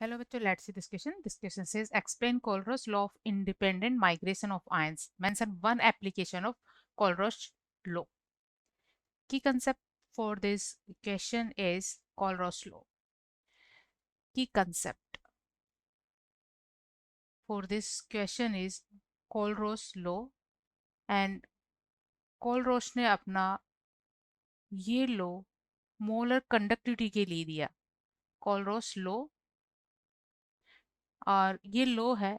Hello bachcho, let's see this question. This question says explain Colruy's law of independent migration of ions. Mention one application of Colruy's law. Key concept for this question is Colruy's law. Key concept for this question is Colruy's law and Colruy's ने अपना ये low molar conductivity के लिए दिया Colruy's law और ये लो है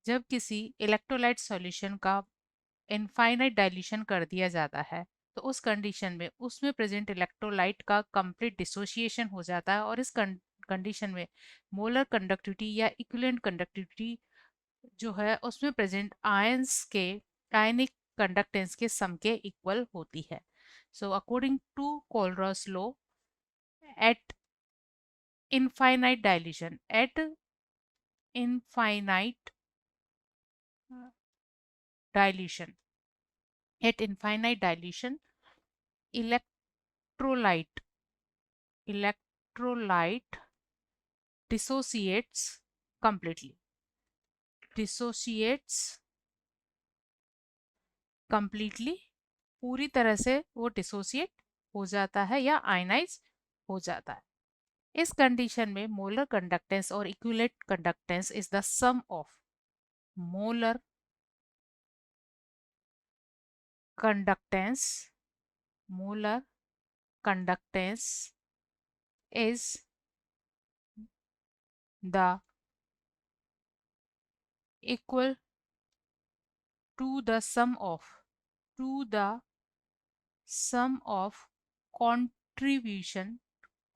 जब किसी इलेक्ट्रोलाइट सॉल्यूशन का इनफाइनाइट डाइल्यूशन कर दिया जाता है तो उस कंडीशन में उसमें प्रेजेंट इलेक्ट्रोलाइट का कंप्लीट डिसोसिएशन हो जाता है और इस कंडीशन में मोलर कंडक्टिविटी या इक्विवेलेंट कंडक्टिविटी जो है उसमें प्रेजेंट आयंस के आयनिक कंडक्टेंस के सम के इक्वल होती है. So according to Kohlrausch's law at infinite dilution at infinite dilution electrolyte dissociates completely पूरी तरह से वो डिसोसिएट हो जाता है या आयनाइज हो जाता है. इस कंडीशन में मोलर कंडक्टेंस और equivalent conductance is the sum of molar conductance is the equal to the sum of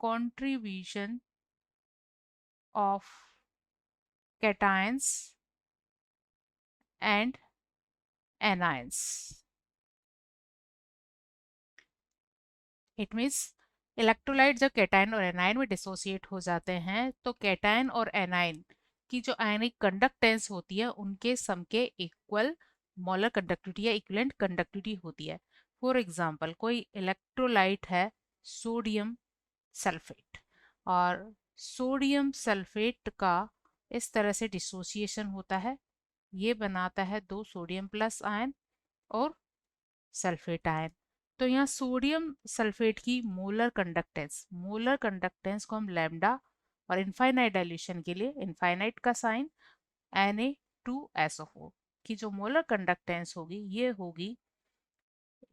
contribution of cations and anions. It means electrolyte जब कैटायन और एनायन में डिसोसिएट हो जाते हैं तो कैटायन और एनायन की जो आयनिक कंडक्टेंस होती है उनके सम के इक्वल मोलर कंडक्टिविटी या इक्विवेलेंट कंडक्टिविटी होती है. फॉर एग्जांपल कोई इलेक्ट्रोलाइट है सोडियम सल्फेट और सोडियम सल्फेट का इस तरह से डिसोसिएशन होता है. ये बनाता है 2 सोडियम प्लस आयन और सल्फेट आयन. तो यहाँ सोडियम सल्फेट की मोलर कंडक्टेंस को हम लैम्डा और इनफाइनाइट डाइल्यूशन के लिए इनफाइनाइट का साइन Na2SO4 की जो मोलर कंडक्टेंस होगी ये होगी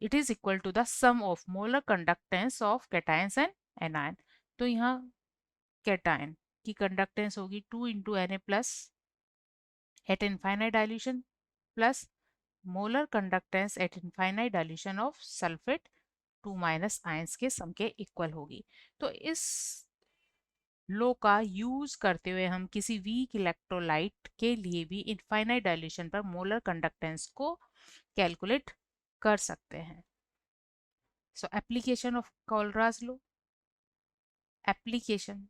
it is equal to the sum of molar conductance of cations and anion. तो यहाँ कैटायन की कंडक्टेंस होगी 2 into Na plus at infinite dilution plus molar conductance at infinite dilution of sulphate 2 minus ions के sum के equal होगी. तो इस लो का यूज करते हुए हम किसी वीक इलेक्ट्रोलाइट के लिए भी इनफाइनाइट डाइल्यूशन पर मोलर कंडक्टेंस को कैलकुलेट कर सकते हैं. So application of Kohlrausch law. Application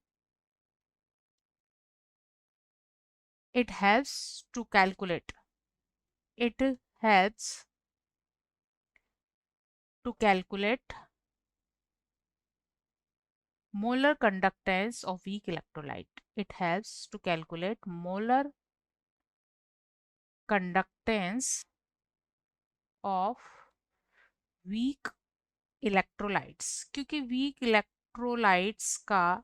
it helps to calculate molar conductance of weak electrolyte. It helps to calculate molar conductance of weak electrolytes क्योंकि weak electrolytes का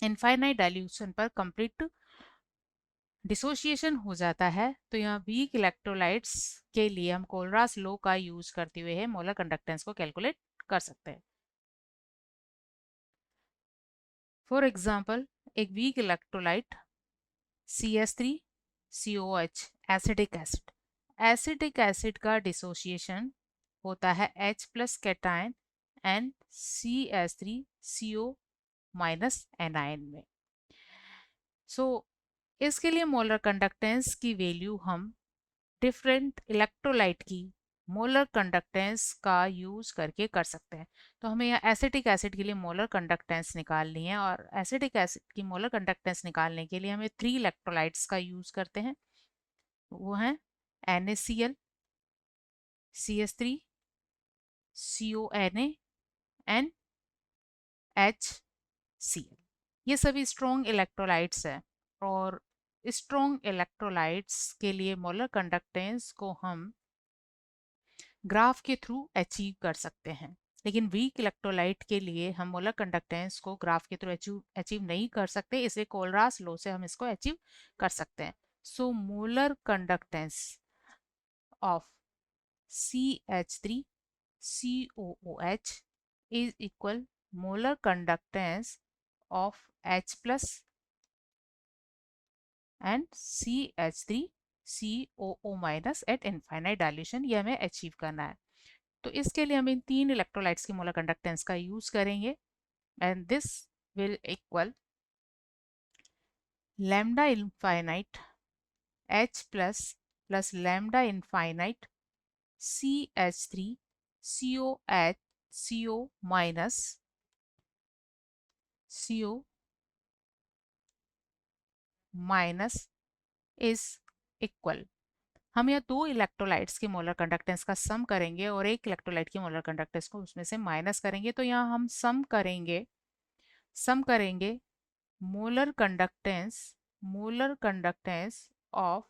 infinite dilution पर complete dissociation हो जाता है. तो यहाँ वीक इलेक्ट्रोलाइट्स के लिए हम कोलरास लॉ का यूज करते हुए मोलर कंडक्टेंस को कैलकुलेट कर सकते हैं. फॉर एग्जाम्पल एक weak electrolyte CS3COH acidic acid का डिसोसिएशन होता है H plus cation and CS3CO minus anion में. सो इसके लिए मोलर कंडक्टेंस की वैल्यू हम डिफरेंट इलेक्ट्रोलाइट की मोलर कंडक्टेंस का यूज करके कर सकते हैं. तो हमें यहाँ एसिटिक एसिड के लिए मोलर कंडक्टेंस निकालनी है और एसिटिक एसिड की मोलर कंडक्टेंस निकालने के लिए हमें 3 इलेक्ट्रोलाइट्स का यूज करते हैं. वो हैं NaCl, CS3, CONa and HCl. ये सभी स्ट्रॉन्ग इलेक्ट्रोलाइट्स हैं और स्ट्रॉन्ग इलेक्ट्रोलाइट्स के लिए मोलर कंडक्टेंस को हम ग्राफ के थ्रू अचीव कर सकते हैं, लेकिन वीक इलेक्ट्रोलाइट के लिए हम मोलर कंडक्टेंस को ग्राफ के थ्रू अचीव नहीं कर सकते, इसलिए कोलरास लॉ से हम इसको अचीव कर सकते हैं। So molar conductance of CH3 COOH is equal molar conductance of H plus and CH3 COO minus at infinite dilution, ये हमें अचीव करना है। तो इसके लिए हम इन तीन इलेक्ट्रोलाइट्स की मोलर कंडक्टेंस का यूज करेंगे and this will equal lambda infinite H plus lambda infinite CH3 COH CO minus CO minus is equal, हम यहाँ दो इलेक्ट्रोलाइट्स के मोलर कंडक्टेंस का सम करेंगे और एक इलेक्ट्रोलाइट की मोलर कंडक्टेंस को उसमें से माइनस करेंगे। तो यहाँ हम सम करेंगे molar conductance of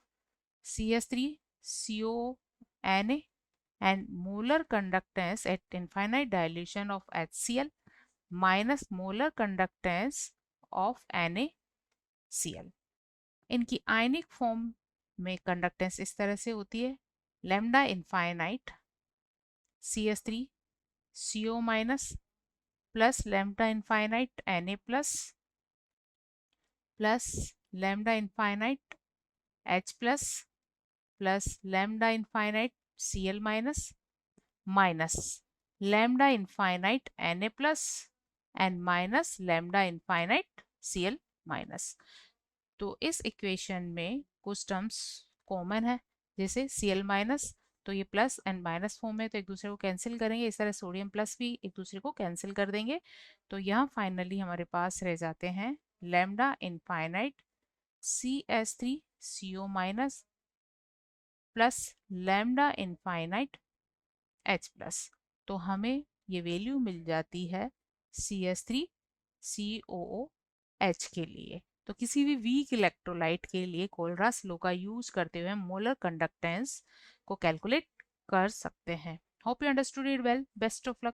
CH3CONA and molar conductance at infinite dilution of HCl minus molar conductance of NaCl। इनकी आयनिक फॉर्म में कंडक्टेंस इस तरह से होती है, lambda infinite CH3CO minus plus lambda infinite Na plus lambda infinite H plus lambda infinite Cl minus lambda infinite Na and minus lambda infinite Cl minus. तो इस equation में कुछ टर्म्स कॉमन है, जैसे Cl माइनस, तो ये plus and minus form में तो एक दूसरे को कैंसिल करेंगे, इस तरह सोडियम प्लस भी एक दूसरे को कैंसिल कर देंगे। तो यहाँ फाइनली हमारे पास रह जाते हैं lambda infinite CH3CO minus plus lambda infinite H plus. तो हमें ये वैल्यू मिल जाती है CH3COOH के लिए। तो किसी भी वीक इलेक्ट्रोलाइट के लिए कोलरास लॉ का यूज करते हुए हम मोलर कंडक्टेंस को कैलकुलेट कर सकते हैं। Hope you understood it well. Best of luck.